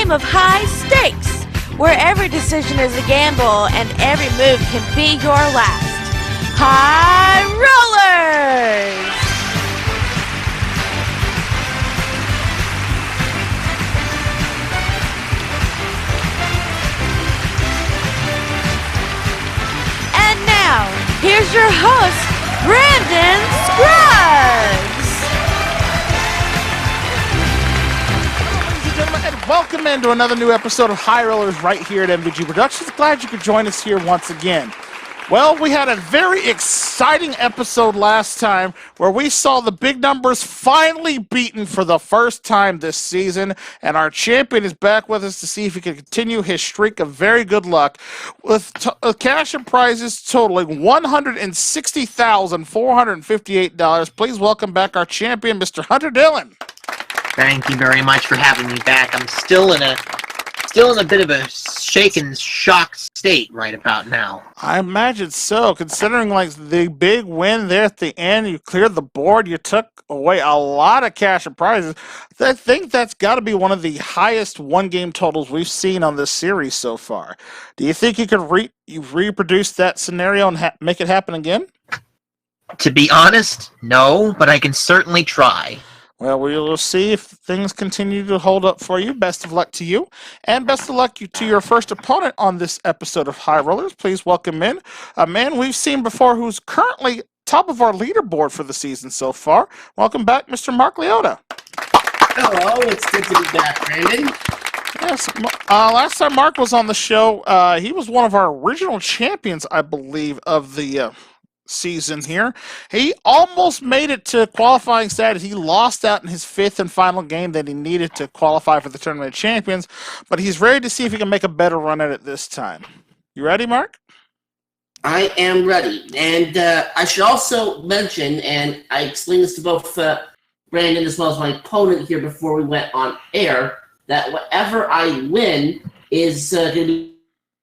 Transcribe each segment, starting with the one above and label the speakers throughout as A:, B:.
A: game of high stakes, where every decision is a gamble and every move can be your last. High Rollers! And now, here's your host, Brandon Scruggs!
B: Ladies and gentlemen, and welcome into another new episode of High Rollers right here at MVG Productions. Glad you could join us here once again. Well, we had a very exciting episode last time where we saw the big numbers finally beaten for the first time this season, and our champion is back with us to see if he can continue his streak of very good luck with cash and prizes totaling $160,458. Please welcome back our champion, Mr. Hunter Dillon.
C: Thank you very much for having me back. I'm still in a bit of a shaken, shocked state right about now.
B: I imagine so, considering like the big win there at the end. You cleared the board, you took away a lot of cash and prizes. I think that's got to be one of the highest one-game totals we've seen on this series so far. Do you think you could reproduce that scenario and make it happen again?
C: To be honest, no, but I can certainly try.
B: Well, we will see if things continue to hold up for you. Best of luck to you. And best of luck to your first opponent on this episode of High Rollers. Please welcome in a man we've seen before who's currently top of our leaderboard for the season so far. Welcome back, Mr. Mark Leota.
D: Hello, it's good to be back, Brandon.
B: Yes, last time Mark was on the show, he was one of our original champions, I believe, of the season here. He almost made it to qualifying status. He lost out in his fifth and final game that he needed to qualify for the Tournament of Champions, but he's ready to see if he can make a better run at it this time. You ready, Mark?
D: I am ready. And I should also mention, and I explained this to both Brandon as well as my opponent here before we went on air, that whatever I win is going to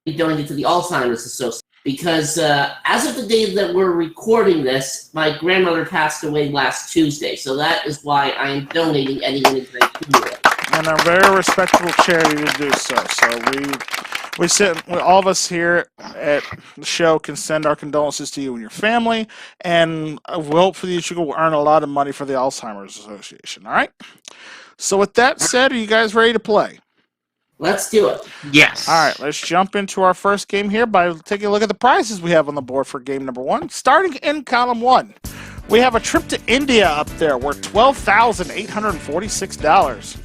D: be donated to the Alzheimer's Association. Because as of the day that we're recording this, my grandmother passed away last Tuesday. So that is why I am donating any winnings that I can do it.
B: And a very respectable charity to do so. So all of us here at the show can send our condolences to you and your family. And we hope for you to earn a lot of money for the Alzheimer's Association. All right? So with that said, are you guys ready to play?
D: Let's do it.
C: Yes.
B: All right, let's jump into our first game here by taking a look at the prizes we have on the board for game number one. Starting in column one, we have a trip to India up there worth $12,846.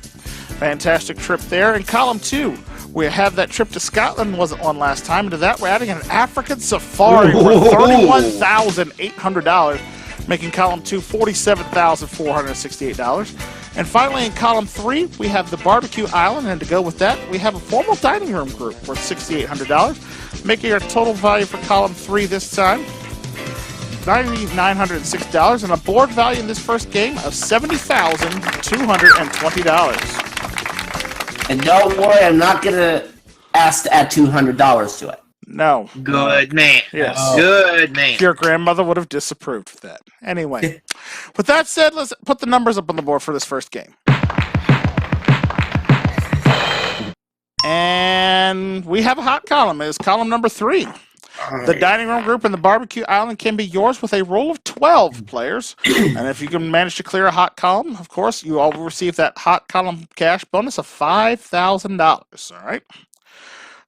B: Fantastic trip there. In column two, we have that trip to Scotland wasn't one last time. And to that, we're adding an African safari worth $31,800, making column two $47,468. And finally, in column three, we have the barbecue island, and to go with that, we have a formal dining room group worth $6,800, making our total value for column three this time $9,906, and a board value in this first game of $70,220.
D: And don't worry, I'm not going to ask to add $200 to it.
B: No.
C: Good man.
B: Yes.
C: Good man.
B: Your grandmother would have disapproved of that. Anyway, with that said, let's put the numbers up on the board for this first game. And we have a hot column. It's column number 3. The dining room group and the barbecue island can be yours with a roll of 12 players. And if you can manage to clear a hot column, of course, you all will receive that hot column cash bonus of $5,000. All right?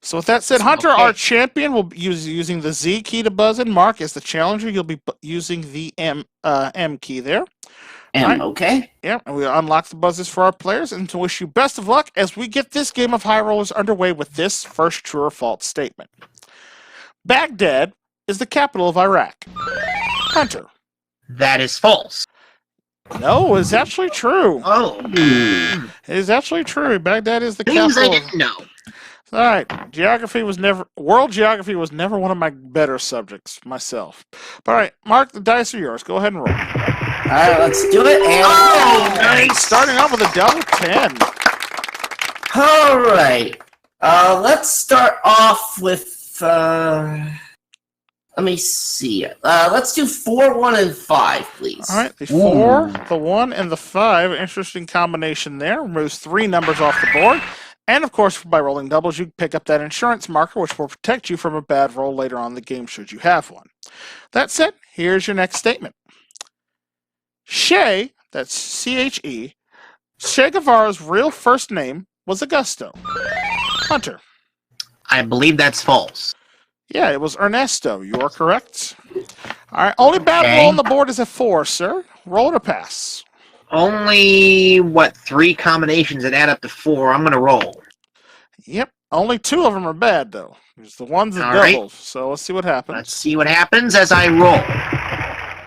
B: So with that said, Hunter, our champion, will be using the Z key to buzz in. Mark, as the challenger, you'll be using the M key there.
D: Right. Okay.
B: Yeah, and we'll unlock the buzzes for our players, and to wish you best of luck as we get this game of High Rollers underway with this first true or false statement. Baghdad is the capital of Iraq. Hunter.
C: That is false.
B: No, it's actually true.
C: Oh.
B: It is actually true. Baghdad is the
C: Things
B: capital.
C: I didn't know.
B: All right. World geography was never one of my better subjects myself. All right, Mark, the dice are yours. Go ahead and roll.
D: All right, let's do it. And
B: Nice. Starting off with a double 10.
D: all right. Let's start off with let me see. Let's do 4, 1, and 5, please.
B: All right, the 4, the 1, and the 5. Interesting combination there. Removes 3 numbers off the board. And of course, by rolling doubles, you pick up that insurance marker, which will protect you from a bad roll later on in the game should you have one. That said, here's your next statement. Che, that's C-H-E, Che Guevara's real first name was Augusto. Hunter.
C: I believe that's false.
B: Yeah, it was Ernesto. You are correct. All right, only bad roll on the board is a 4, sir. Roll or pass?
C: Only, 3 combinations that add up to 4. I'm going to roll.
B: Yep, only 2 of them are bad, though. There's the ones that
C: All
B: doubles.
C: right.
B: So let's see what happens.
C: Let's see what happens as I roll.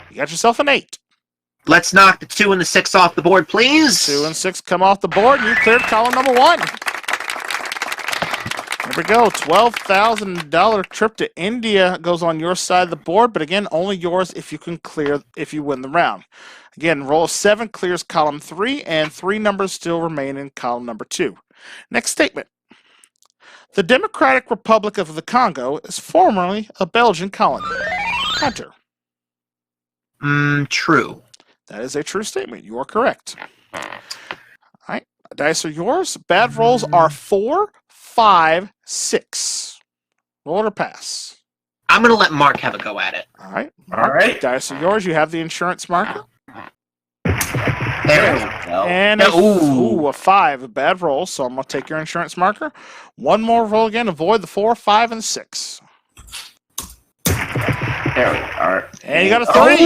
B: You got yourself an 8.
C: Let's knock the 2 and the 6 off the board, please.
B: 2 and 6 come off the board, and you cleared column number 1. There we go. $12,000 trip to India goes on your side of the board, but again, only yours if you win the round. Again, roll of 7 clears column 3, and 3 numbers still remain in column number 2. Next statement. The Democratic Republic of the Congo is formerly a Belgian colony. Hunter.
C: True.
B: That is a true statement. You are correct. All right. Dice are yours. Bad rolls are 4, 5, 6. Roll or pass?
C: I'm going to let Mark have a go at it.
B: All right. Mark, dice are yours. You have the insurance marker.
C: There we go.
B: And a 5. A bad roll, so I'm going to take your insurance marker. One more roll again. Avoid the 4, 5, and 6.
D: There we are.
B: And you got a 3.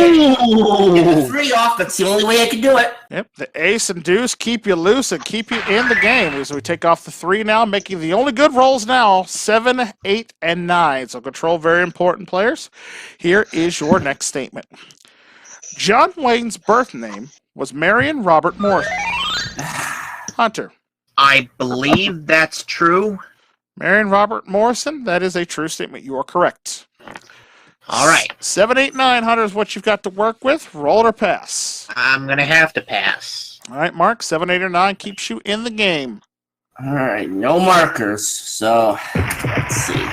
D: Get the 3 off. That's the only way I can do it.
B: Yep, the ace and deuce keep you loose and keep you in the game. So we take off the 3 now, making the only good rolls now 7, 8, and 9. So control very important players. Here is your next statement. John Wayne's birth name was Marion Robert Morrison. Hunter.
C: I believe that's true.
B: Marion Robert Morrison, that is a true statement. You are correct.
C: All right.
B: 7, 8, 9, Hunter is what you've got to work with. Roll or pass?
C: I'm going to have to pass.
B: All right, Mark, 7, 8, or 9 keeps you in the game.
D: All right, no markers. So, let's see.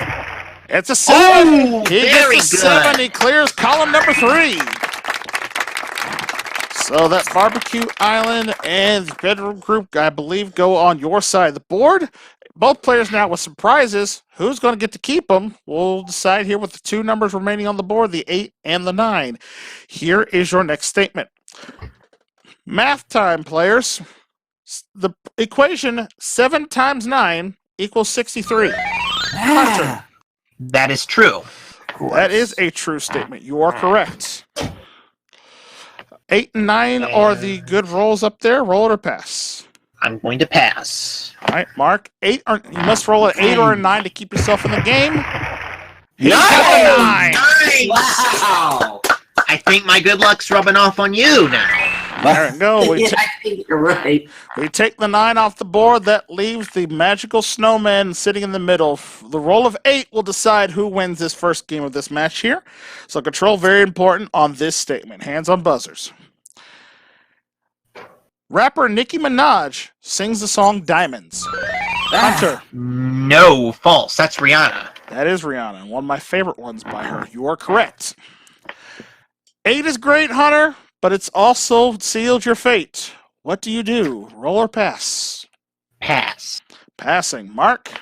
B: It's a 7.
C: Oh,
B: He
C: very
B: gets a
C: good.
B: 7. He clears column number 3. So that Barbecue Island and the bedroom group, I believe, go on your side of the board. Both players now with some prizes. Who's going to get to keep them? We'll decide here with the 2 numbers remaining on the board, the 8 and the 9. Here is your next statement. Math time, players. The equation 7 times 9 equals 63. Hunter.
C: That is true.
B: That is a true statement. You are correct. 8 and 9 are the good rolls up there. Roll it or pass?
C: I'm going to pass.
B: All right, Mark. You must roll an 8 or a 9 to keep yourself in the game.
D: No!
C: Nice!
D: Wow!
C: I think my good luck's rubbing off on you now.
B: There we go.
D: Yeah, I think you're right.
B: We take the 9 off the board. That leaves the magical snowman sitting in the middle. The roll of 8 will decide who wins this first game of this match here. So control very important on this statement. Hands on buzzers. Rapper Nicki Minaj sings the song Diamonds. Hunter.
C: No, false. That's Rihanna.
B: That is Rihanna, one of my favorite ones by her. You are correct. 8 is great, Hunter, but it's also sealed your fate. What do you do? Roll or pass?
C: Pass.
B: Passing. Mark?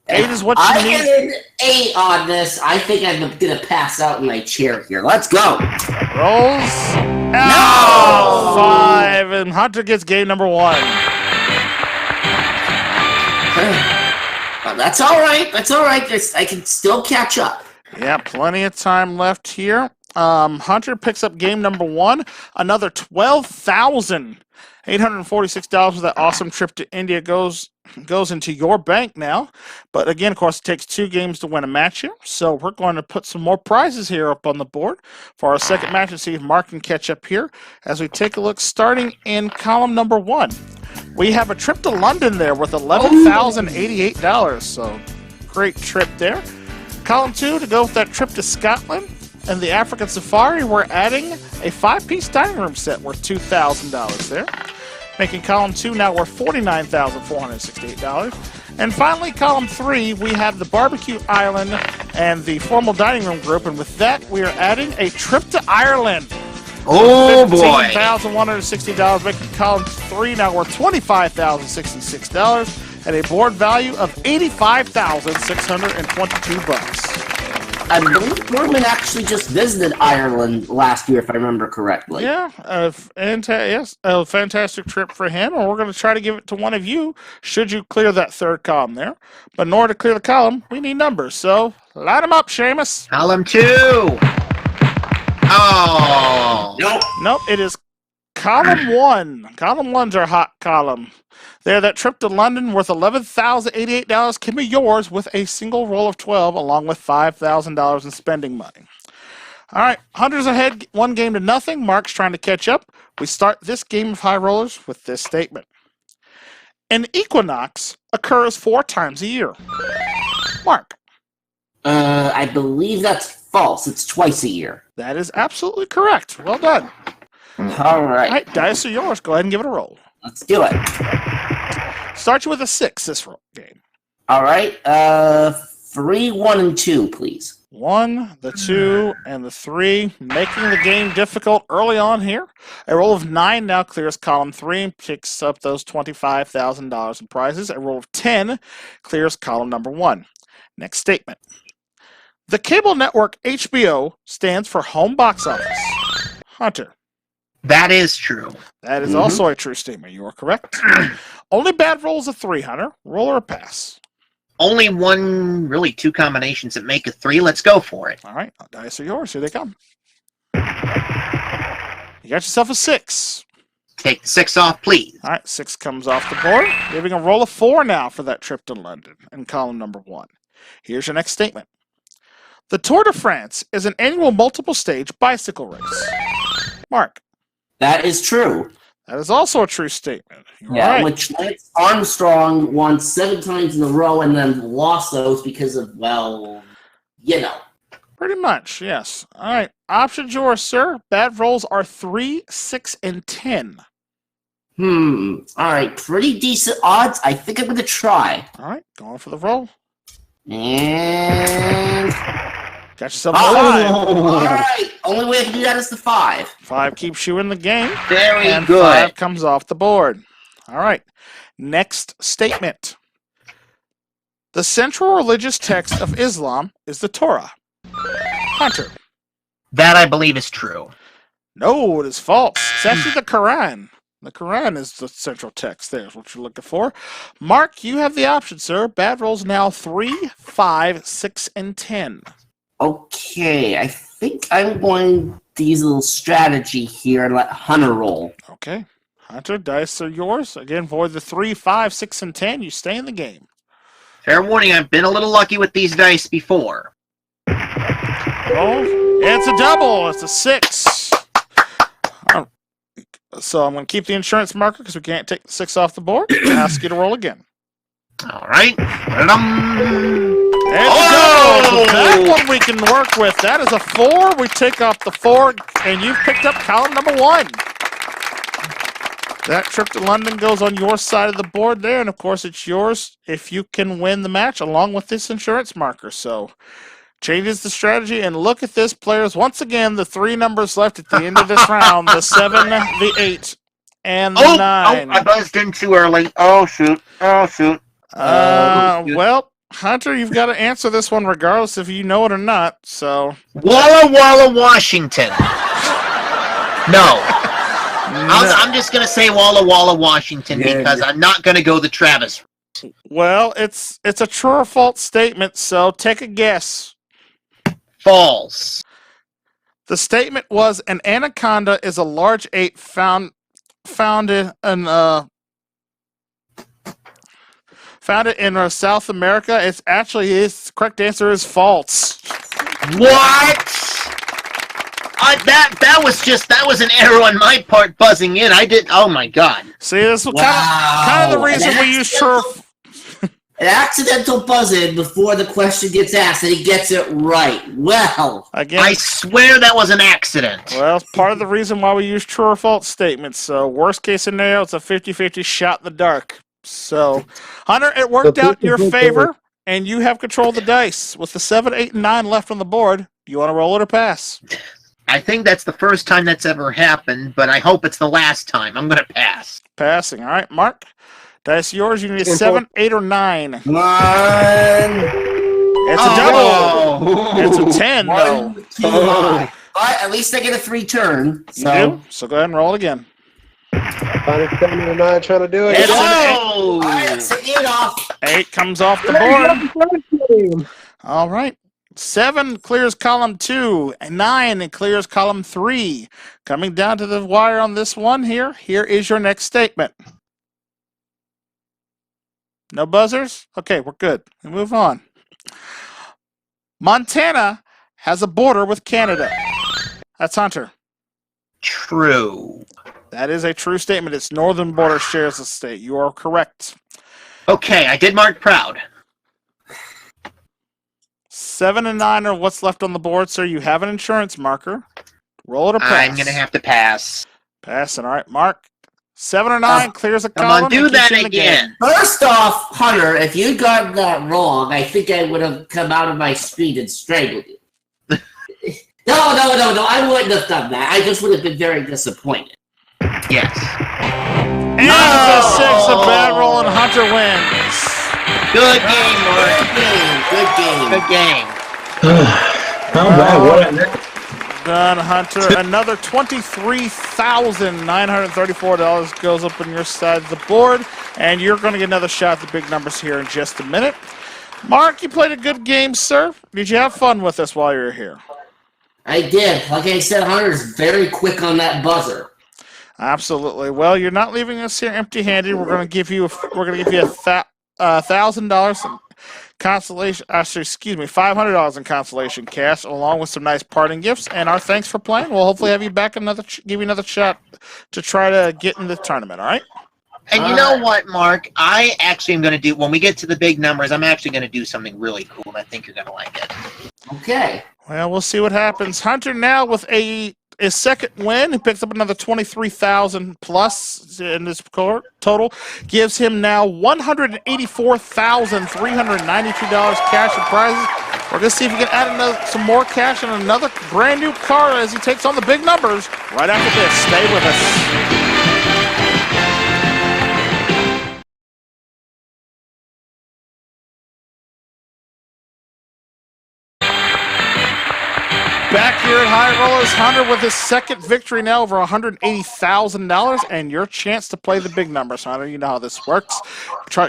B: 8 is what you
D: I
B: need.
D: get an 8 on this. I think I'm going to pass out in my chair here. Let's go.
B: Rolls.
D: No!
B: 5, and Hunter gets game number 1.
D: That's all right. That's all right. I can still catch up.
B: Yeah, plenty of time left here. Hunter picks up game number 1. Another $12,846 for that awesome trip to India goes into your bank now. But again, of course, it takes 2 games to win a match here. So we're going to put some more prizes here up on the board for our second match and see if Mark can catch up here as we take a look starting in column number 1. We have a trip to London there worth $11,088. So great trip there. Column 2 to go with that trip to Scotland and the African Safari. We're adding a 5-piece dining room set worth $2,000 there. Making column 2 now worth $49,468. And finally, column 3, we have the Barbecue Island and the formal dining room group. And with that, we are adding a trip to Ireland.
C: Oh, boy.
B: $15,160, making column 3 now worth $25,066. at a board value of $85,622.
D: I believe Berman actually just visited Ireland last year, if I remember correctly.
B: Yeah, yes, a fantastic trip for him, and we're going to try to give it to one of you, should you clear that third column there. But in order to clear the column, we need numbers, so line them up, Seamus.
C: Column 2. Oh.
B: Nope, it is column 1. Column 1's our hot column. There, that trip to London worth $11,088 can be yours with a single roll of 12, along with $5,000 in spending money. All right, Hunter's ahead 1-0. Mark's trying to catch up. We start this game of high rollers with this statement. An equinox occurs 4 times a year. Mark.
D: I believe that's false. It's twice a year.
B: That is absolutely correct. Well done.
D: All
B: All
D: right.
B: right, dice are yours. Go ahead and give it a roll.
D: Let's do it.
B: Start you with a 6 this game.
D: All right. 3, 1, and 2, please.
B: 1, the 2, and the 3, making the game difficult early on here. A roll of 9 now clears column 3 and picks up those $25,000 in prizes. A roll of 10 clears column number 1. Next statement. The cable network HBO stands for home box office. Hunter.
C: That is true.
B: That is also a true statement. You are correct. Only bad rolls a 3, Hunter. Roll or a pass.
C: Only really 2 combinations that make a 3. Let's go for it.
B: All right, dice are yours. Here they come. You got yourself a 6.
C: Take the 6 off, please.
B: All right, 6 comes off the board. Giving a roll of 4 now for that trip to London in column number 1. Here's your next statement. The Tour de France is an annual multiple-stage bicycle race. Mark.
D: That is true.
B: That is also a true statement. You're
D: Yeah,
B: right.
D: which Lance Armstrong won 7 times in a row and then lost those because of, well, you know.
B: Pretty much, yes. All right, options yours, sir. Bad rolls are 3, 6, and 10.
D: All right, pretty decent odds. I think I'm going to try.
B: All right, going for the roll.
D: And...
B: Got yourself a 5.
D: all right. Only way I can do that is the 5.
B: 5 keeps you in the game.
C: Very
B: And
C: good.
B: 5 comes off the board. All right. Next statement. The central religious text of Islam is the Torah. Hunter.
C: That I believe is true.
B: No, it is false. It's actually the Quran. The Quran is the central text. There's what you're looking for. Mark, you have the option, sir. Bad rolls now 3, 5, 6, and 10.
D: Okay, I think I'm going to use a little strategy here and let Hunter roll.
B: Okay. Hunter, dice are yours. Again, void the 3, 5, 6, and 10. You stay in the game.
C: Fair warning, I've been a little lucky with these dice before.
B: Oh, it's a double. It's a 6. So I'm going to keep the insurance marker because we can't take the 6 off the board. And ask you to roll again.
C: All right.
B: There you go. That one we can work with. That is a 4. We take off the 4, and you've picked up column number 1. That trip to London goes on your side of the board there, and of course it's yours if you can win the match along with this insurance marker. So changes the strategy, and look at this, players. Once again, the 3 numbers left at the end of this round, the 7, the 8, and the 9.
C: I buzzed in too early. Oh, shoot.
B: Well, Hunter, you've got to answer this one regardless if you know it or not, so...
C: Walla Walla, Washington. No. I'm just going to say Walla Walla, Washington, because I'm not going to go the Travis.
B: Well, it's a true or false statement, so take a guess.
C: False.
B: The statement was, an anaconda is a large ape found in South America. It's actually, the correct answer is false.
C: What? That was an error on my part buzzing in. Oh my god.
B: See, this was kind of the reason we use true.
D: An accidental buzz-in before the question gets asked, and he gets it right. Well,
B: Again,
C: I swear that was an accident.
B: well, it's part of the reason why we use true or false statements. So, worst case scenario, it's a 50-50 shot in the dark. So, Hunter, it worked out in your favor, and you have control of the dice. With the 7, 8, and 9 left on the board, do you want to roll it or pass?
C: I think that's the first time that's ever happened, but I hope it's the last time. I'm going to pass.
B: Passing. All right, Mark. That's yours. You need a
E: 10
B: 7, 8, or 9.
D: Come on.
B: It's a double. It's a 10, though.
D: One too high. But at least I get a 3 turn.
B: You do? So go ahead and roll it again.
E: Find a 7 or 9 trying to do it.
B: It's an
C: Oh!
D: All right, let's hit it off.
B: 8 comes off the board. All right. 7 clears column 2, and 9 clears column 3. Coming down to the wire on this one here. Here is your next statement. No buzzers? Okay, we're good. We move on. Montana has a border with Canada. That's Hunter.
C: True.
B: That is a true statement. Its northern border shares the state. You are correct.
C: Okay, I did Mark proud.
B: 7 and 9 are what's left on the board, sir. You have an insurance marker. Roll it or pass.
C: I'm going to have to pass.
B: Passing. All right, Mark. 7 or 9 clears a
C: Come
B: column.
C: on, do
B: and keeps
C: that
B: you in the game.
C: again.
D: First off, Hunter, if you got that wrong, I think I would have come out of my speed and strangled you. No, I wouldn't have done that. I just would have been very disappointed.
C: Yes.
B: And it's a 6, a bad roll, and Hunter wins.
C: Good game, Mark.
D: Good game.
C: Good game.
E: How bad? What?
B: Done, Hunter. Another $23,934 goes up on your side of the board, and you're going to get another shot at the big numbers here in just a minute. Mark, you played a good game, sir. Did you have fun with us while you were here?
D: I did. Like I said, Hunter's very quick on that buzzer.
B: Absolutely. Well, you're not leaving us here empty-handed. We're going to give you $1,000 in consolation. $500 in consolation cash, along with some nice parting gifts. And our thanks for playing. We'll hopefully have you back give you another shot to try to get in the tournament. All right.
C: And you know what, Mark? I actually am going to do, when we get to the big numbers, I'm actually going to do something really cool, and I think you're going to like it.
D: Okay.
B: Well, we'll see what happens. Hunter now with a second win. He picks up another $23,000 plus in his total. Gives him now $184,392 cash and prizes. We're going to see if we can add some more cash and another brand new car as he takes on the big numbers right after this. Stay with us. Back here at High Rollers, Hunter with his second victory now, over $180,000, and your chance to play the big numbers. Hunter, you know how this works.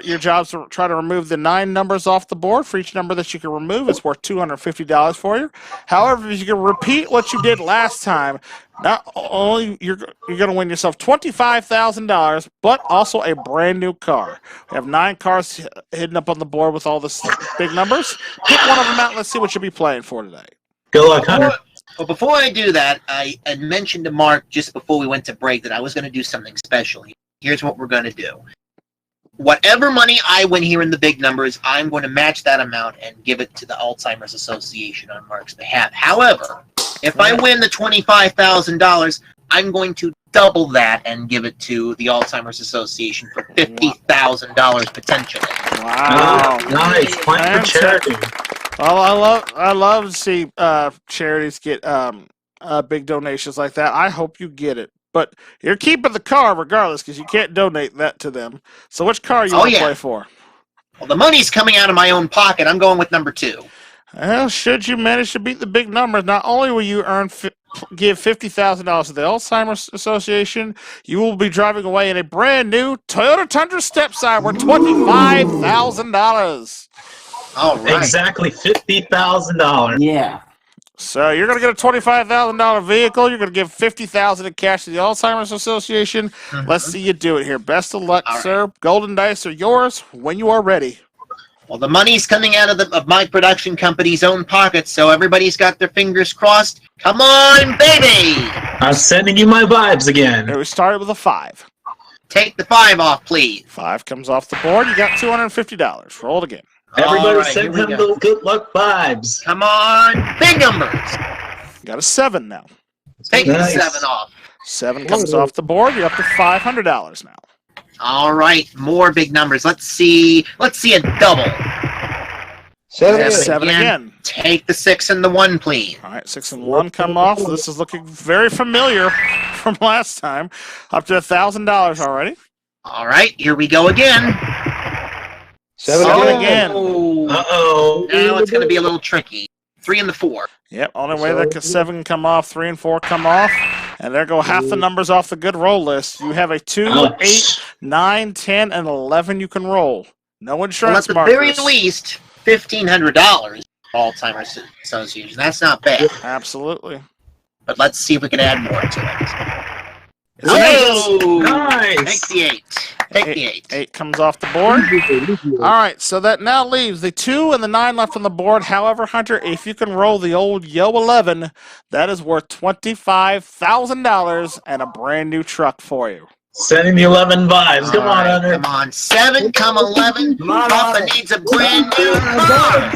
B: Your job is to try to remove the 9 numbers off the board. For each number that you can remove, it's worth $250 for you. However, if you can repeat what you did last time, not only you're going to win yourself $25,000, but also a brand new car. We have 9 cars hidden up on the board with all the big numbers. Pick one of them out and let's see what you'll be playing for today.
E: Good luck, Hunter.
C: But before I do that, I had mentioned to Mark just before we went to break that I was going to do something special. Here's what we're going to do. Whatever money I win here in the big numbers, I'm going to match that amount and give it to the Alzheimer's Association on Mark's behalf. However, if I win the $25,000, I'm going to double that and give it to the Alzheimer's Association for $50,000 potentially.
B: Wow.
E: Nice. Playing for charity.
B: Well, I love to see charities get big donations like that. I hope you get it. But you're keeping the car regardless because you can't donate that to them. So which car you want to play for?
C: Well, the money's coming out of my own pocket. I'm going with number 2.
B: Well, should you manage to beat the big numbers, not only will you give $50,000 to the Alzheimer's Association, you will be driving away in a brand new Toyota Tundra stepside worth $25,000.
C: All right.
E: Exactly $50,000.
D: Yeah.
B: So you're going to get a $25,000 vehicle. You're going to give $50,000 in cash to the Alzheimer's Association. Mm-hmm. Let's see you do it here. Best of luck, sir. Right. Golden dice are yours when you are ready.
C: Well, the money's coming out of my production company's own pockets, so everybody's got their fingers crossed. Come on, baby!
E: I'm sending you my vibes again.
B: Here we started with a 5.
C: Take the 5 off, please.
B: 5 comes off the board. You got $250. Roll it again.
E: Everybody send him those good luck vibes.
C: Come on, big numbers.
B: You got a 7 now.
C: Take the 7 off.
B: 7 comes off the board. You're up to $500 now.
C: All right, more big numbers. Let's see a double.
B: 7 again.
C: Take the 6 and the 1, please.
B: All right, 6 and 1 come off. This is looking very familiar from last time. Up to $1,000 already.
C: All right, here we go again.
B: 7 again.
E: Uh-oh.
C: Now it's going to be a little tricky. 3 and the 4.
B: Yep, only way that 7 can come off, 3 and 4 come off. And there go half the numbers off the good roll list. You have a 2,
E: Ouch.
B: 8, 9, 10, and 11 you can roll. No insurance
C: Well, at the very
B: markers.
C: least, $1,500 Alzheimer's Association. That's not bad.
B: Absolutely.
C: But let's see if we can add more to it.
B: Whoa!
C: Take
E: Nice.
C: the 8. Take the 8.
B: 8 comes off the board. All right, so that now leaves the 2 and the 9 left on the board. However, Hunter, if you can roll the old Yo 11, that is worth $25,000 and a brand new truck for you.
E: Sending the 11 vibes. Come
C: All
E: on,
C: right,
E: Hunter.
C: Come on. 7, come 11.
D: Come on,
C: Papa
D: Hunter.
C: needs a brand new car.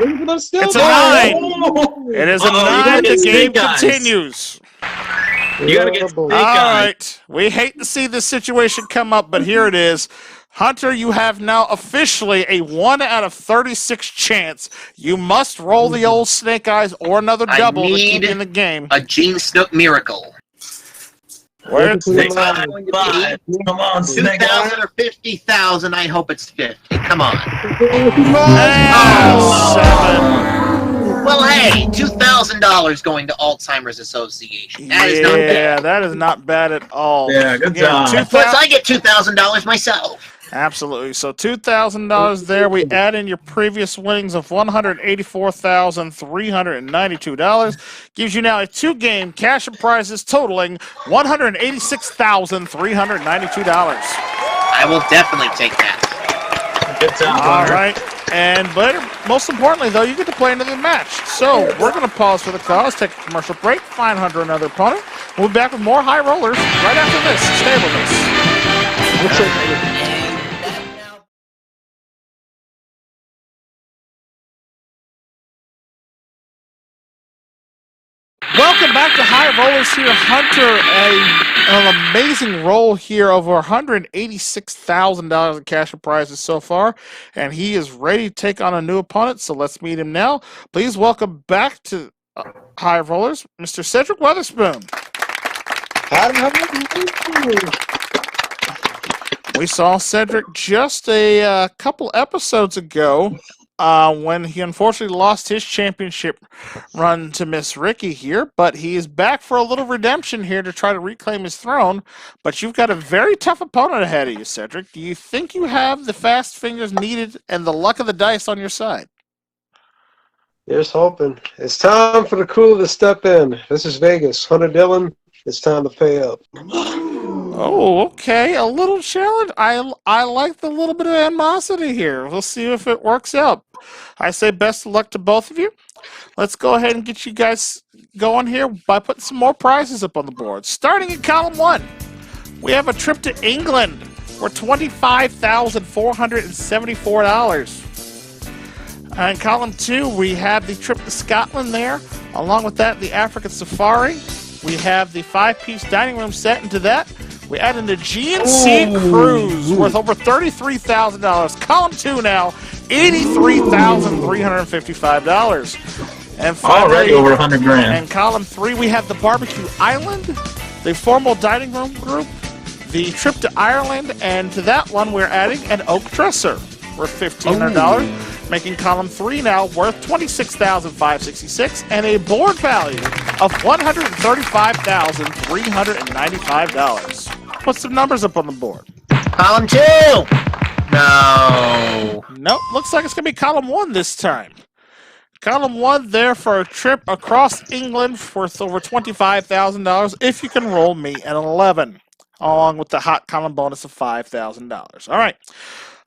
B: It's a 9.
E: Oh.
B: It is a
E: Uh-oh, you
B: 9.
E: gotta
B: The
E: get
B: game
E: snake eyes.
B: continues.
E: You gotta get snake
B: All
E: eyes.
B: right. We hate to see this situation come up, but here it is. Hunter, you have now officially a 1 out of 36 chance. You must roll the old snake eyes or another
C: I
B: double to keep
C: need
B: in the game.
C: A Gene Snook miracle.
B: Where's
E: Snake
C: It's
E: eyes.
C: going to
E: Five. Come on, snake eyes.
C: 2,000 or 50,000. I hope it's 50. Come on. Well, hey, $2,000 going to Alzheimer's Association. That is not
B: Yeah,
C: bad.
B: that is not bad at all.
E: Yeah, good job.
C: Plus, I get $2,000 myself.
B: Absolutely. So $2,000 there. We add in your previous winnings of $184,392. Gives you now a 2-game cash and prizes totaling $186,392.
C: I will definitely take that.
E: Good job,
B: All
E: Hunter.
B: right. And but most importantly, though, you get to play into the match. So we're going to pause for the cause, take a commercial break, find Hunter another opponent. We'll be back with more high rollers right after this. Stay with us. Welcome back to High Rollers here. Hunter, an amazing roll here, over $186,000 in cash and prizes so far, and he is ready to take on a new opponent, so let's meet him now. Please welcome back to High Rollers, Mr. Cedric Weatherspoon. We saw Cedric just a couple episodes ago when he unfortunately lost his championship run to Miss Ricky here, but he is back for a little redemption here to try to reclaim his throne. But you've got a very tough opponent ahead of you, Cedric. Do you think you have the fast fingers needed and the luck of the dice on your side?
F: Here's hoping. It's time for the crew to step in. This is Vegas. Hunter Dillon, it's time to pay up.
B: Oh, okay. A little challenge. I like the little bit of animosity here. We'll see if it works out. I say best of luck to both of you. Let's go ahead and get you guys going here by putting some more prizes up on the board. Starting in column 1, we have a trip to England for $25,474. In column 2, we have the trip to Scotland there. Along with that, the African Safari. We have the 5-piece dining room set into that. We add in the GNC cruise worth over $33,000. Column 2 now, $83,355. And finally,
E: Already over 100 grand.
B: in column 3, we have the barbecue island, the formal dining room group, the trip to Ireland, and to that one we're adding an oak dresser worth $1,500, making column 3 now worth $26,566 and a board value of $135,395. Put some numbers up on the board.
C: Column 2. No.
B: Nope, looks like it's going to be column 1 this time. Column 1 there for a trip across England worth over $25,000 if you can roll me an 11, along with the hot column bonus of $5,000. All right.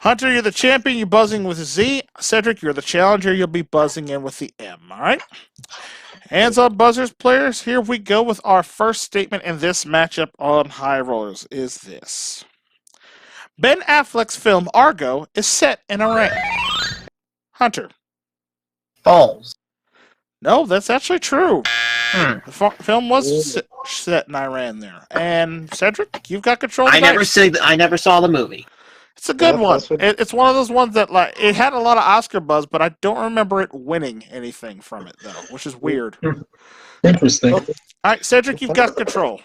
B: Hunter, you're the champion. You're buzzing with a Z. Cedric, you're the challenger. You'll be buzzing in with the M. All right? Hands on buzzers, players. Here we go with our first statement in this matchup on High Rollers is this. Ben Affleck's film Argo is set in Iran. Hunter.
C: False.
B: No, that's actually true.
C: Hmm.
B: The film was set in Iran there. And Cedric, you've got control of the
C: I never saw the movie.
B: It's a good
F: Yeah,
B: one.
F: that's what-
B: It's one of those ones that like it had a lot of Oscar buzz, but I don't remember it winning anything from it though, which is weird. All
E: Interesting.
B: right, Cedric, you've got control.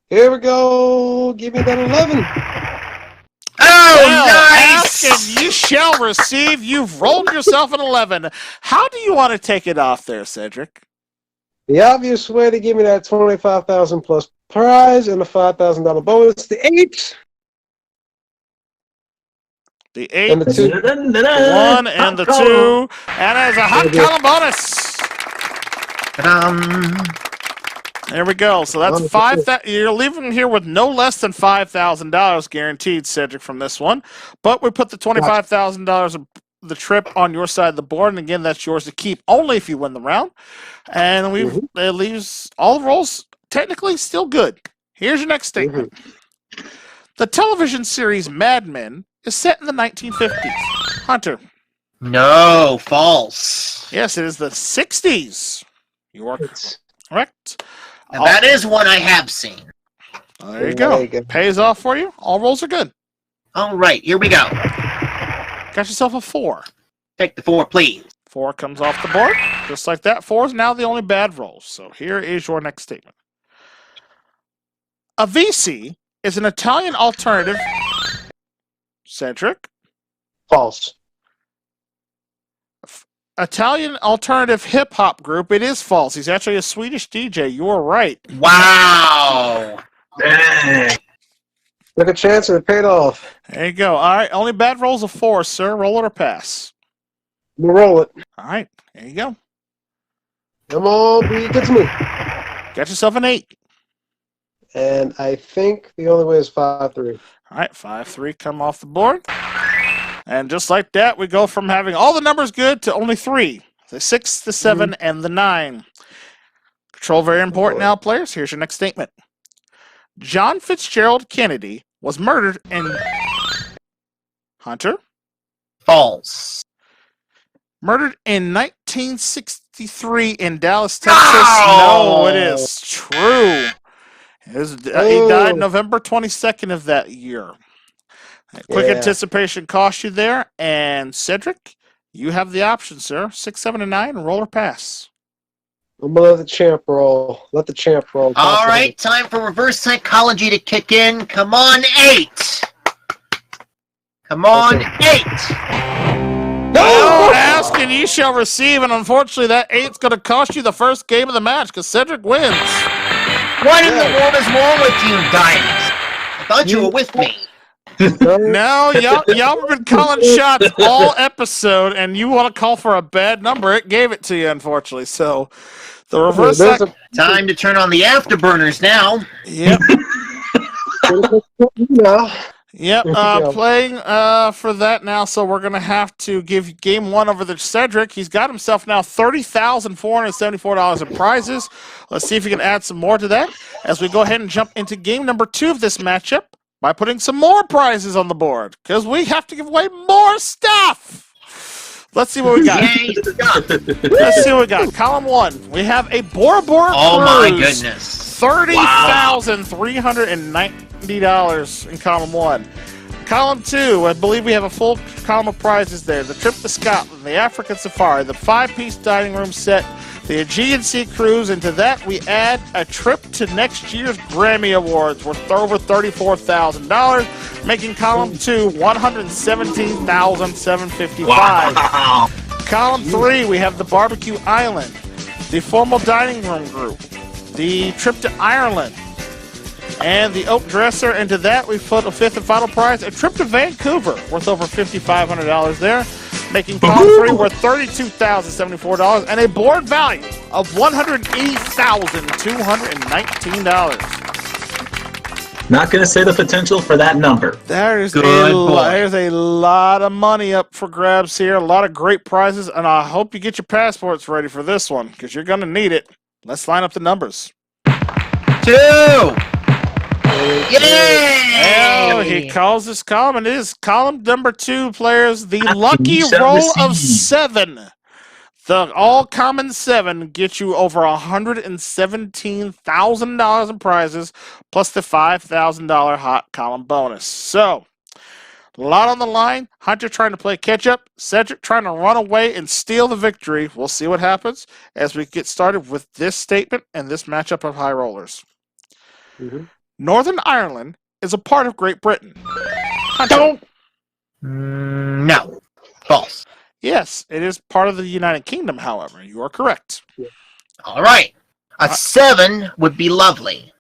F: Here we go. Give me that 11.
B: ask and you shall receive. You've rolled yourself an 11. How do you want to take it off there, Cedric?
F: The obvious way to give me that 25,000 plus prize and a $5,000 bonus. The 8.
B: The 8,
F: And the 2.
B: the 1, and the 2. And as a hot column bonus. There we go. So that's 5,000. You're leaving here with no less than $5,000 guaranteed, Cedric, from this one. But we put the $25,000 of the trip on your side of the board, and again, that's yours to keep only if you win the round. And it leaves all the rolls technically still good. Here's your next statement. The television series Mad Men is set in the 1950s. Hunter.
C: No, false.
B: Yes, it is the 60s. You are correct.
C: Now, that is one I have seen.
B: There you go. Pays off for you. All rolls are good.
C: All right, here we go.
B: Got yourself a 4.
C: Take the 4, please.
B: 4 comes off the board. Just like that. 4 is now the only bad roll. So here is your next statement. A VC is an Italian alternative. Cedric?
F: False.
B: Italian alternative hip-hop group. It is false. He's actually a Swedish DJ. You are right.
C: Wow.
E: Dang.
F: Took a chance and it paid off.
B: There you go. All right. Only bad rolls of 4, sir. Roll it or pass.
F: We'll roll it.
B: All right. There you go.
F: Come on, be good to me.
B: Got yourself an 8.
F: And I think the only way is 5-3.
B: All right. 5-3 come off the board. And just like that, we go from having all the numbers good to only 3. The 6, the 7, and the 9. Control very important now, players. Here's your next statement. John Fitzgerald Kennedy was murdered in... Hunter?
C: False.
B: Murdered in 1963 in Dallas, Texas. No, it is true. He died November 22nd of that year. Quick anticipation cost you there. And Cedric, you have the option, sir. 6, 7, and 9. Roll or pass.
F: I'm going to let the champ roll. Let the champ roll.
C: All right, time for reverse psychology to kick in. Come on, 8. Come on, 8.
B: No, ask and you shall receive. And unfortunately, that 8's going to cost you the first game of the match because Cedric wins.
C: What in the world is wrong with you, Diamonds? I thought you were with me.
B: No, y'all have been calling shots all episode, and you want to call for a bad number. It gave it to you, unfortunately. So, the reverse...
C: Time to turn on the afterburners now.
B: Yep. Yep, playing for that now, so we're going to have to give game 1 over to Cedric. He's got himself now $30,474 in prizes. Let's see if he can add some more to that as we go ahead and jump into game number 2 of this matchup by putting some more prizes on the board, because we have to give away more stuff. Let's see what we got. Let's see what we got. Column 1, we have a Bora Bora Cruise.
C: Oh my goodness.
B: $30,390 in column 1. Column 2, I believe we have a full column of prizes there. The trip to Scotland, the African Safari, the 5-piece dining room set, the Aegean Sea Cruise, and to that we add a trip to next year's Grammy Awards worth over $34,000, making column 2 $117,755.
E: Wow.
B: Column 3, we have the Barbecue Island, the formal dining room group, the trip to Ireland, and the Oak Dresser. And to that, we put a 5th and final prize, a trip to Vancouver, worth over $5,500 there, making column 3 worth $32,074, and a board value of $180,219.
E: Not going to say the potential for that number.
B: There's a lot of money up for grabs here, a lot of great prizes, and I hope you get your passports ready for this one, because you're going to need it. Let's line up the numbers.
C: 2.
B: Yay! Oh, he calls this column, and it is column number 2, players. The lucky roll of 7. The all-common 7 gets you over $117,000 in prizes, plus the $5,000 hot column bonus. So, a lot on the line. Hunter trying to play catch-up. Cedric trying to run away and steal the victory. We'll see what happens as we get started with this statement and this matchup of high rollers. Northern Ireland is a part of Great Britain. Hunter.
C: No. False.
B: Yes, it is part of the United Kingdom, however. You are correct.
C: All right. A 7 would be lovely.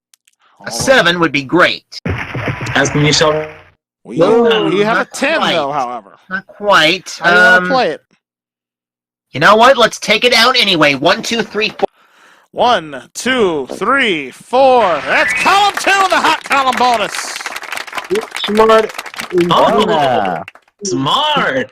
C: A 7 would be great.
E: Asking you, shall
B: We
F: No,
B: have a
C: not
B: 10,
C: quite.
B: though, however.
C: Not quite.
B: How do you want to play it?
C: You know what? Let's take it out anyway. 1, 2, 3, 4.
B: 1, 2, 3, 4. That's column 2 in the hot column bonus.
F: Smart.
E: Oh, smart.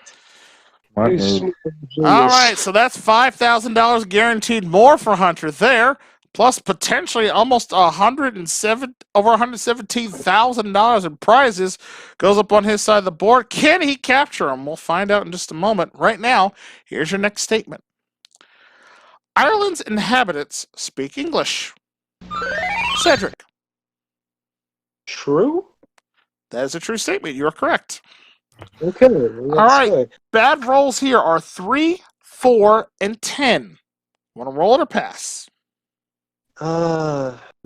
B: All right, so that's $5,000 guaranteed more for Hunter there, plus potentially almost over $117,000 in prizes goes up on his side of the board. Can he capture them? We'll find out in just a moment. Right now, here's your next statement. Ireland's inhabitants speak English. Cedric.
F: True?
B: That is a true statement. You are correct.
F: Okay.
B: All right. Bad rolls here are 3, 4, and 10. Want to roll it or pass?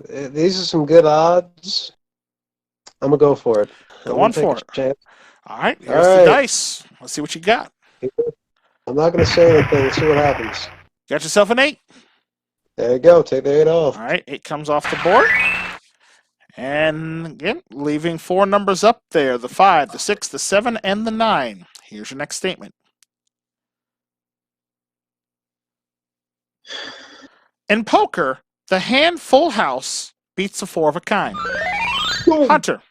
F: These are some good odds. I'm going to go for it.
B: Go on for it.
F: Chance.
B: All right. Here's the dice. Let's see what you got.
F: I'm not going to say anything. Let's see what happens.
B: Got yourself an 8.
F: There you go. Take the 8 off.
B: All right. 8 comes off the board. And again, leaving 4 numbers up there, the 5, the 6, the 7, and the 9. Here's your next statement. In poker, the hand full house beats the 4 of a kind. Hunter.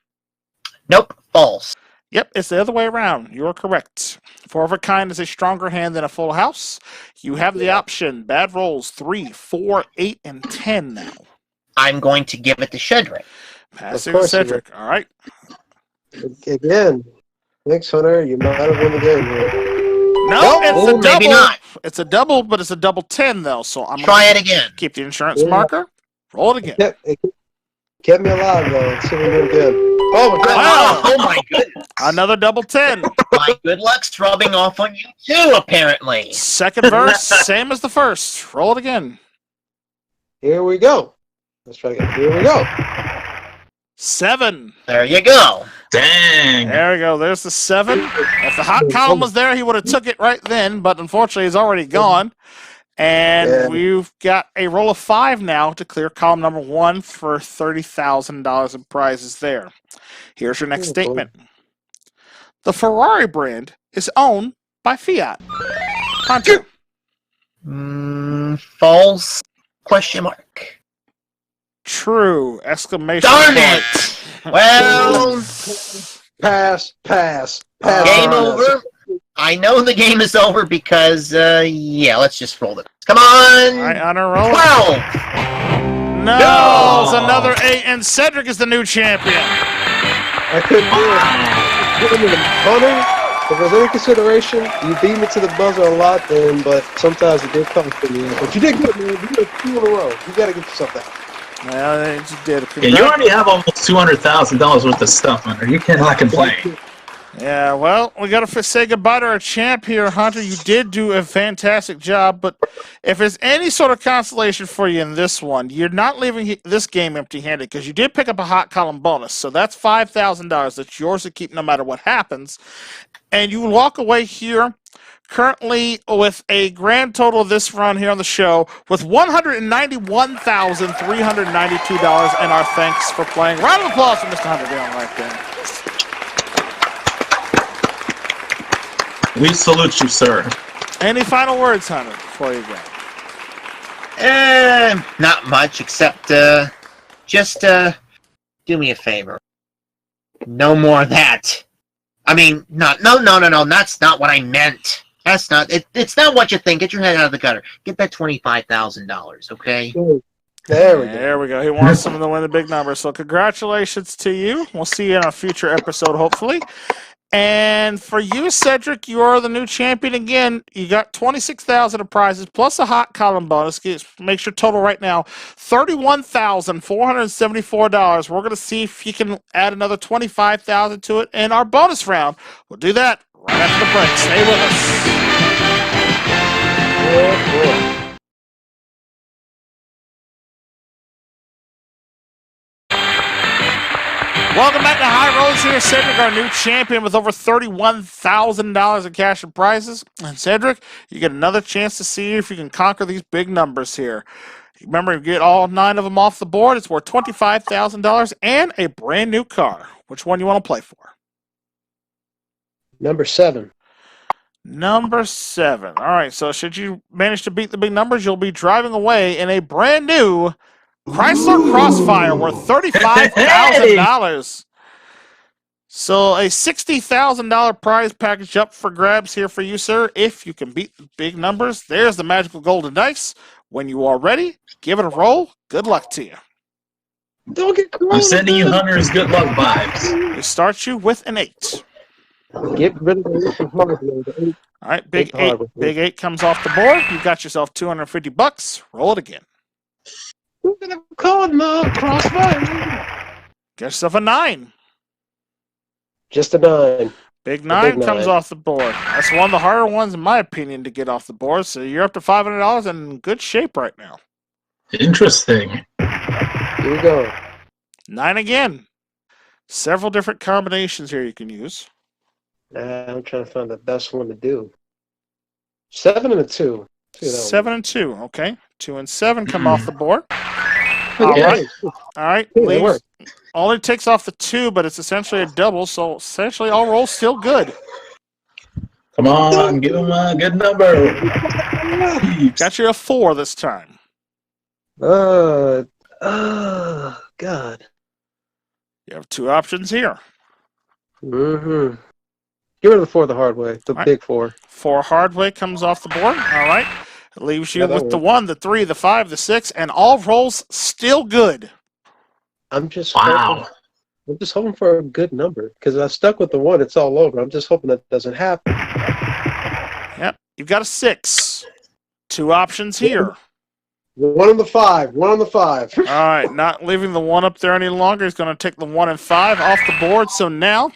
C: Nope. False.
B: Yep, it's the other way around. You are correct. 4 of a kind is a stronger hand than a full house. You have the option. Bad rolls 3, 4, 8, and 10 now.
C: I'm going to give it to Shedrick.
B: Passing to Cedric. All right.
F: Again. Thanks, Hunter. You might have won the game here.
B: No, it's a double.
C: Maybe not.
B: It's a double, but it's a double 10, though. So I'm
C: Try it again.
B: Keep the insurance marker. Roll it again.
F: It kept me alive, though. Let's see if we do it again. Oh, my God.
B: Wow.
C: Oh my goodness.
B: Another double 10.
C: My good luck's rubbing off on you too, apparently.
B: Second verse, same as the first. Roll it again.
F: Here we go. Let's try again. Here we go.
B: 7.
C: There you go.
E: Dang.
B: There we go. There's the 7. If the hot column was there, he would have took it right then, but unfortunately, he's already gone. And we've got a roll of 5 now to clear column number 1 for $30,000 in prizes there. Here's your next statement. The Ferrari brand is owned by Fiat. Hunter.
C: False? Question mark.
B: True! Exclamation
C: Darn
B: point.
C: it! Well,
F: Pass.
C: game over. I know the game is over because, let's just roll it. Come on!
B: All right, on a roll.
C: 12!
B: No! It's another 8, and Cedric is the new champion.
F: I couldn't do it. Hunter, if there's any consideration, you beat me to the buzzer a lot then, but sometimes it did come from you. But you did good, man. You did 2 in a row. You got to get yourself that.
B: Well, you did.
E: Yeah, you already have almost $200,000 worth of stuff, Hunter. You cannot complain.
B: Yeah, well, we got to say goodbye to our champ here, Hunter. You did do a fantastic job, but if there's any sort of consolation for you in this one, you're not leaving this game empty-handed because you did pick up a hot column bonus, so that's $5,000 that's yours to keep no matter what happens, and you walk away here currently with a grand total of this run here on the show with $191,392, and our thanks for playing. Round of applause for Mr. Hunter Dillon right there.
E: We salute you, sir.
B: Any final words, Hunter, before you go?
C: Not much, except, just, do me a favor. No more of that. I mean, no, that's not what I meant. That's not, it's not what you think. Get your head out of the gutter. Get that $25,000, okay?
F: There we go.
B: There we go. He wants someone to win the big number. So congratulations to you. We'll see you in a future episode, hopefully. And for you, Cedric, you are the new champion again. You got $26,000 of prizes plus a hot column bonus. Makes your total right now $31,474. We're going to see if you can add another $25,000 to it in our bonus round. We'll do that right after the break. Stay with us. Welcome back to High Rollers here. Cedric, our new champion with over $31,000 in cash and prizes. And Cedric, you get another chance to see if you can conquer these big numbers here. Remember, you get all 9 of them off the board. It's worth $25,000 and a brand new car. Which one you want to play for?
F: Number 7.
B: Number 7. All right, so should you manage to beat the big numbers, you'll be driving away in a brand new Chrysler Crossfire worth $35,000. So a $60,000 prize package up for grabs here for you, sir. If you can beat the big numbers, there's the magical golden dice. When you are ready, give it a roll. Good luck to you.
F: Don't get crazy.
E: I'm sending you Hunter's good luck vibes.
B: We start you with an 8.
F: Get rid of the hardware.
B: All right, big 8. Big 8 comes off the board. You got yourself $250. Roll it again.
F: We're gonna call the crossfire.
B: Get yourself a 9.
F: Just a 9.
B: Big 9
F: big
B: comes
F: 9.
B: off the board. That's one of the harder ones, in my opinion, to get off the board. So you're up to $500 and in good shape right now.
E: Interesting.
F: Here we go.
B: 9 again. Several different combinations here you can use.
F: I'm trying to find the best one to do. 7 and a 2.
B: 7 and 2. Okay. 2 and 7 come off the board.
F: All
B: right. All right.
F: Yeah, that
B: Leaves,
F: worked.
B: all it takes off the 2, but it's essentially a double, so essentially all rolls still good.
E: Come on, give him a good number.
B: Got you a 4 this time.
F: God.
B: You have 2 options here.
F: Mm-hmm. Get rid of the 4 the hard way. The
B: All right.
F: big 4.
B: 4 hard way comes off the board. All right. It leaves you
F: Yeah, that
B: with the
F: works.
B: 1, the 3, the 5, the 6, and all rolls still good.
F: I'm just
E: Wow.
F: hoping for a good number because I stuck with the 1. It's all over. I'm just hoping that doesn't happen.
B: Yep. You've got a 6. 2 options here.
F: 1 on the 5. 1 on the 5.
B: All right. Not leaving the 1 up there any longer. He's going to take the 1 and 5 off the board. So now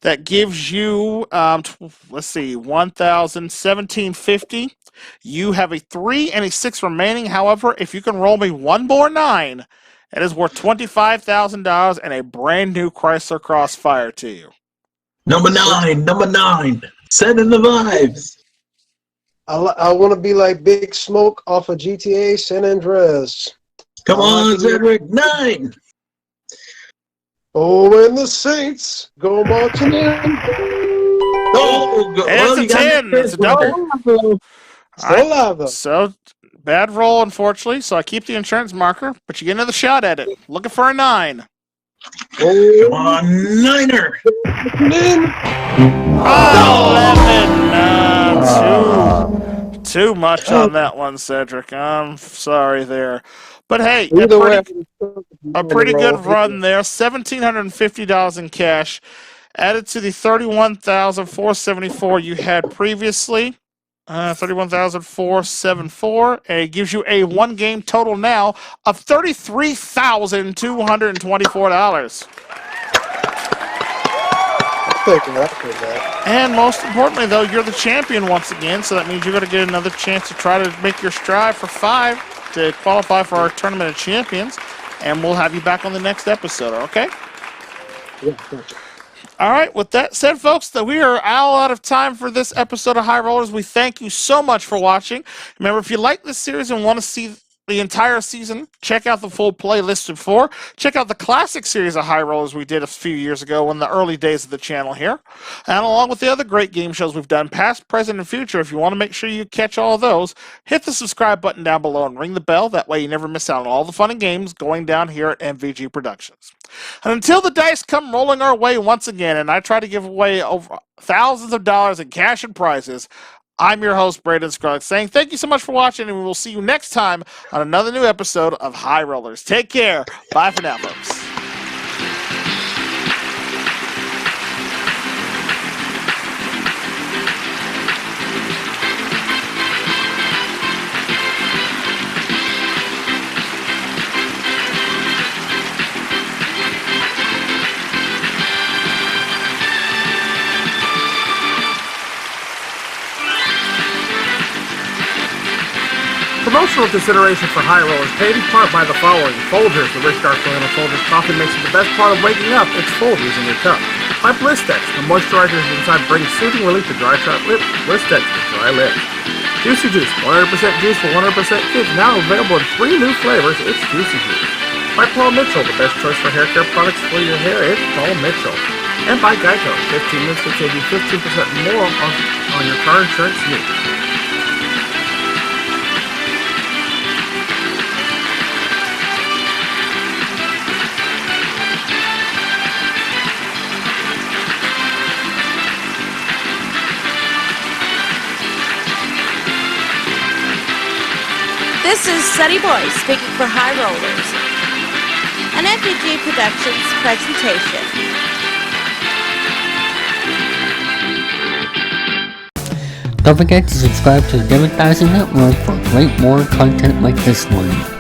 B: that gives you, let's see, 1,017.50. You have a 3 and a 6 remaining. However, if you can roll me one more 9, it is worth $25,000 and a brand new Chrysler Crossfire to you.
E: Number 9. Sending the vibes.
F: I want to be like Big Smoke off of GTA San Andreas.
E: Come on, Cedric. 9.
F: Oh, and the Saints go marching in.
E: Oh,
B: It's a 10. It's a double.
F: Still alive, though.
B: So, bad roll, unfortunately. So I keep the insurance marker, but you get another shot at it. Looking for a 9.
E: Come on, Niner.
B: Too much on that one, Cedric. I'm sorry there. But hey,
F: Either way,
B: a pretty good run there. $1,750 in cash. Added to the $31,474 you had previously. $31,474. It gives you a 1-game total now of $33,224. And most importantly, though, you're the champion once again, so that means you're going to get another chance to try to make your strive for 5 to qualify for our Tournament of Champions, and we'll have you back on the next episode, okay?
F: Yeah, thank you.
B: All right, with that said, folks, that we are all out of time for this episode of High Rollers. We thank you so much for watching. Remember, if you like this series and want to see the entire season, check out the full playlist before. Check out the classic series of High Rollers we did a few years ago in the early days of the channel here. And along with the other great game shows we've done, past, present, and future, if you want to make sure you catch all of those, hit the subscribe button down below and ring the bell. That way you never miss out on all the fun and games going down here at MVG Productions. And until the dice come rolling our way once again, and I try to give away over thousands of dollars in cash and prizes, I'm your host, Braden Skrullock, saying thank you so much for watching, and we will see you next time on another new episode of High Rollers. Take care. Bye for now, folks. Promotional consideration for high rollers paid in part by the following. Folgers, the rich dark blend of Folgers coffee makes it the best part of waking up. It's Folgers in your cup. By Blistex, the moisturizer inside brings soothing relief to dry chapped lips. Blistex for dry lips. Juicy Juice, 100% juice for 100% kids, now available in 3 new flavors. It's Juicy Juice. By Paul Mitchell, the best choice for hair care products for your hair. It's Paul Mitchell. And by Geico, 15 minutes to save you 15% more on your car insurance needs.
A: This is Sunny Boy speaking for High Rollers, an MVG Productions presentation.
G: Don't forget to subscribe to the Advertising Network for great more content like this one.